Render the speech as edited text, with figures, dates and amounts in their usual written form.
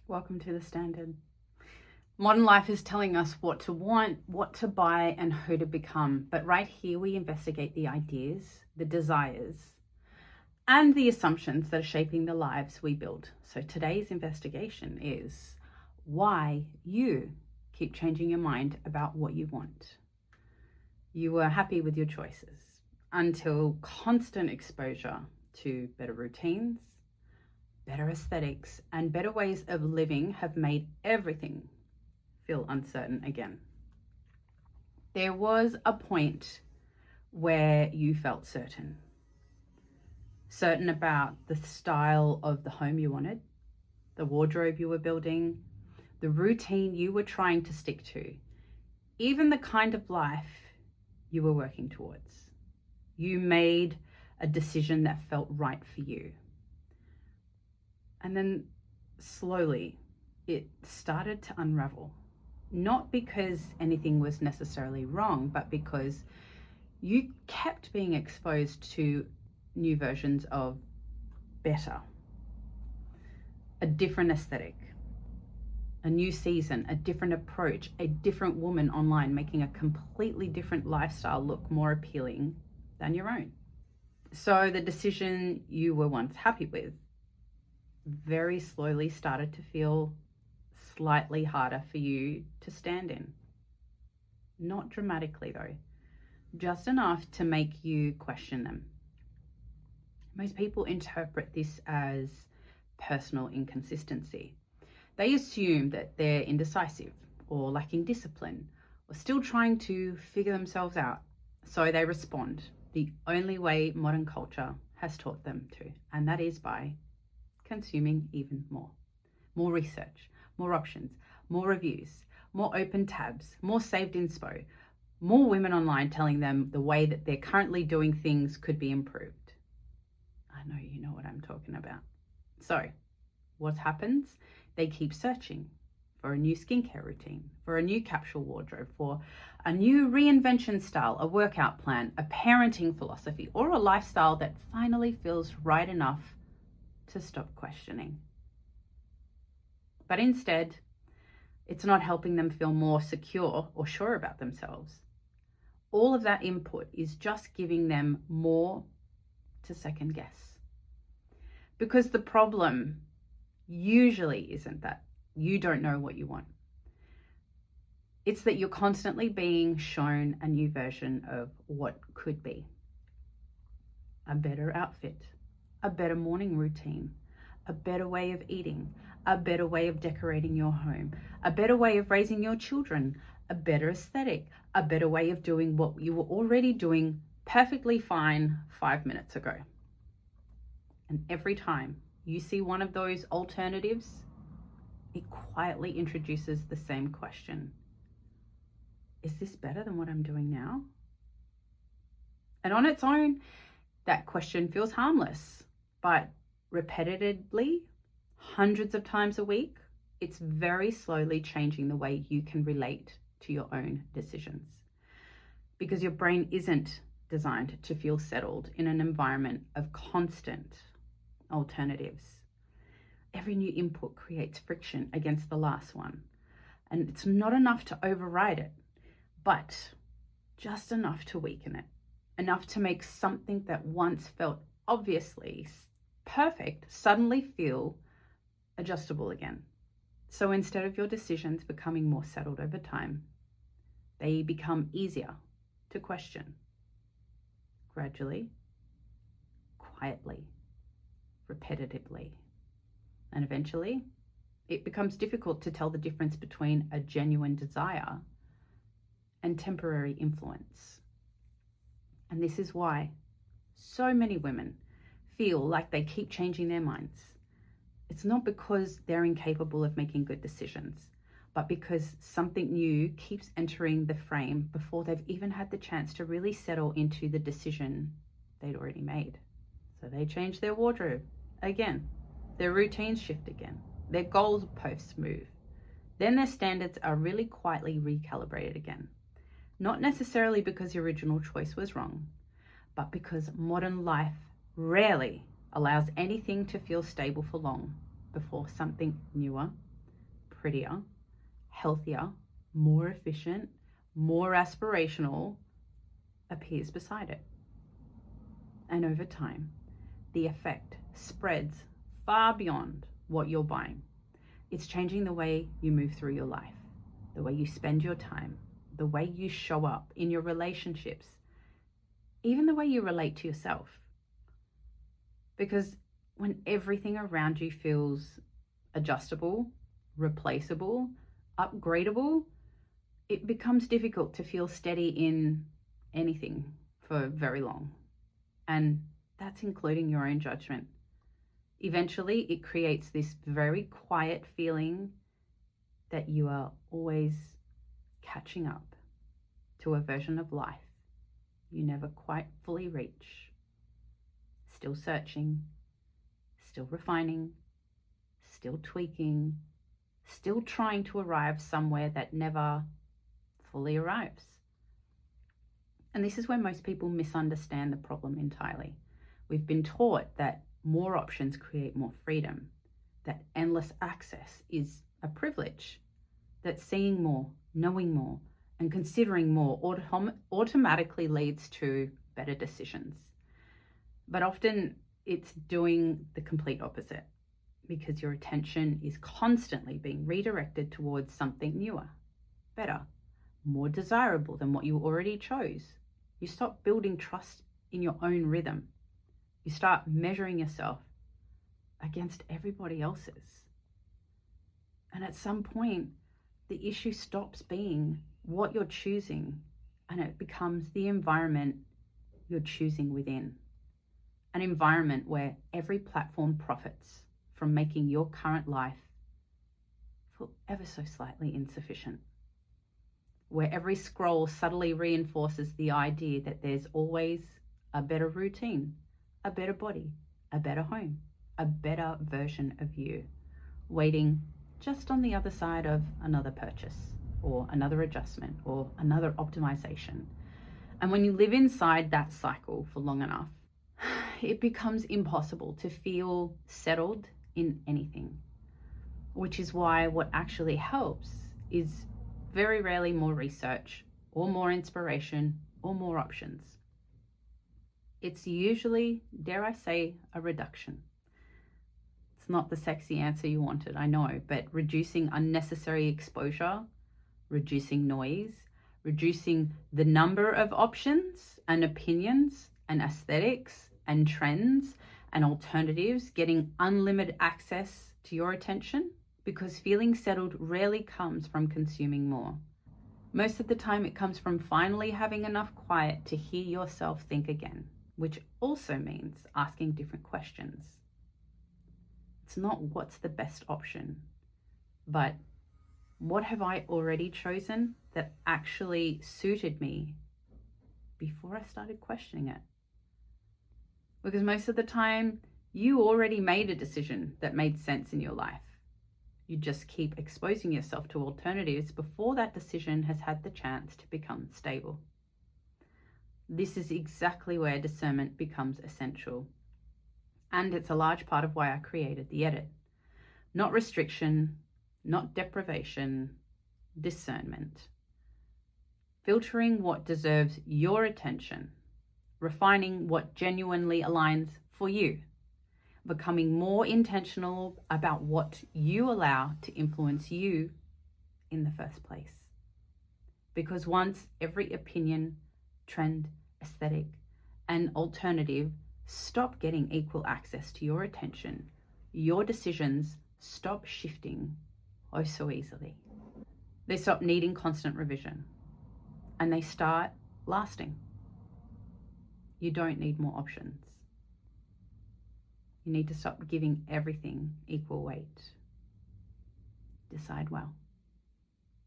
Welcome to the standard. Modern life is telling us what to want, what to buy, and who to become. But right here, we investigate the ideas, the desires, and the assumptions that are shaping the lives we build. So today's investigation is why you keep changing your mind about what you want. You were happy with your choices until constant exposure to better routines, better aesthetics, and better ways of living have made everything feel uncertain again. There was a point where you felt certain about the style of the home you wanted, the wardrobe you were building, the routine you were trying to stick to, even the kind of life you were working towards. You made a decision that felt right for you. And then slowly it started to unravel, not because anything was necessarily wrong, but because you kept being exposed to new versions of better, a different aesthetic, a new season, a different approach, a different woman online making a completely different lifestyle look more appealing than your own. So the decision you were once happy with very slowly started to feel slightly harder for you to stand in. Not dramatically though, just enough to make you question them. Most people interpret this as personal inconsistency. They assume that they're indecisive or lacking discipline or still trying to figure themselves out. So they respond the only way modern culture has taught them to, and that is by consuming even more. More research, more options, more reviews, more open tabs, more saved inspo, more women online telling them the way that they're currently doing things could be improved. I know you know what I'm talking about. So what happens? They keep searching for a new skincare routine, for a new capsule wardrobe, for a new reinvention style, a workout plan, a parenting philosophy, or a lifestyle that finally feels right enough to stop questioning. But instead, it's not helping them feel more secure or sure about themselves. All of that input is just giving them more to second guess. Because the problem usually isn't that you don't know what you want. It's that you're constantly being shown a new version of what could be. A better outfit, a better morning routine, a better way of eating, a better way of decorating your home, a better way of raising your children, a better aesthetic, a better way of doing what you were already doing perfectly fine 5 minutes ago. And every time you see one of those alternatives, it quietly introduces the same question. Is this better than what I'm doing now? And on its own, that question feels harmless, but repetitively, hundreds of times a week, it's very slowly changing the way you can relate to your own decisions. Because your brain isn't designed to feel settled in an environment of constant alternatives. Every new input creates friction against the last one. And it's not enough to override it, but just enough to weaken it. Enough to make something that once felt obviously perfect suddenly feel adjustable again. So instead of your decisions becoming more settled over time, they become easier to question. Gradually, quietly, repetitively. And eventually, it becomes difficult to tell the difference between a genuine desire and temporary influence. And this is why so many women feel like they keep changing their minds. It's not because they're incapable of making good decisions, but because something new keeps entering the frame before they've even had the chance to really settle into the decision they'd already made. So they change their wardrobe again, their routines shift again, their goalposts move. Then their standards are really quietly recalibrated again. Not necessarily because the original choice was wrong, but because modern life rarely allows anything to feel stable for long before something newer prettier, healthier, more efficient, more aspirational appears beside it. And over time, the effect spreads far beyond what you're buying. It's changing the way you move through your life, the way you spend your time, the way you show up in your relationships, even the way you relate to yourself. Because when everything around you feels adjustable, replaceable, upgradable, it becomes difficult to feel steady in anything for very long. And that's including your own judgment. Eventually, it creates this very quiet feeling that you are always catching up to a version of life you never quite fully reach. Still searching, still refining, still tweaking, still trying to arrive somewhere that never fully arrives. And this is where most people misunderstand the problem entirely. We've been taught that more options create more freedom, that endless access is a privilege, that seeing more, knowing more, and considering more automatically leads to better decisions. But often it's doing the complete opposite, because your attention is constantly being redirected towards something newer, better, more desirable than what you already chose. You stop building trust in your own rhythm. You start measuring yourself against everybody else's. And at some point, the issue stops being what you're choosing and it becomes the environment you're choosing within. An environment where every platform profits from making your current life feel ever so slightly insufficient. Where every scroll subtly reinforces the idea that there's always a better routine, a better body, a better home, a better version of you, waiting just on the other side of another purchase or another adjustment or another optimization. And when you live inside that cycle for long enough, it becomes impossible to feel settled in anything, which is why what actually helps is very rarely more research or more inspiration or more options. It's usually, dare I say, a reduction. It's not the sexy answer you wanted, I know, but reducing unnecessary exposure, reducing noise, reducing the number of options and opinions and aesthetics and trends and alternatives, getting unlimited access to your attention, because feeling settled rarely comes from consuming more. Most of the time it comes from finally having enough quiet to hear yourself think again, which also means asking different questions. It's not what's the best option, but what have I already chosen that actually suited me before I started questioning it? Because most of the time, you already made a decision that made sense in your life. You just keep exposing yourself to alternatives before that decision has had the chance to become stable. This is exactly where discernment becomes essential. And it's a large part of why I created the edit. Not restriction, not deprivation, discernment. Filtering what deserves your attention, refining what genuinely aligns for you, becoming more intentional about what you allow to influence you in the first place. Because once every opinion, trend, aesthetic, and alternative stop getting equal access to your attention, your decisions stop shifting oh so easily. They stop needing constant revision and they start lasting. You don't need more options. You need to stop giving everything equal weight. Decide well.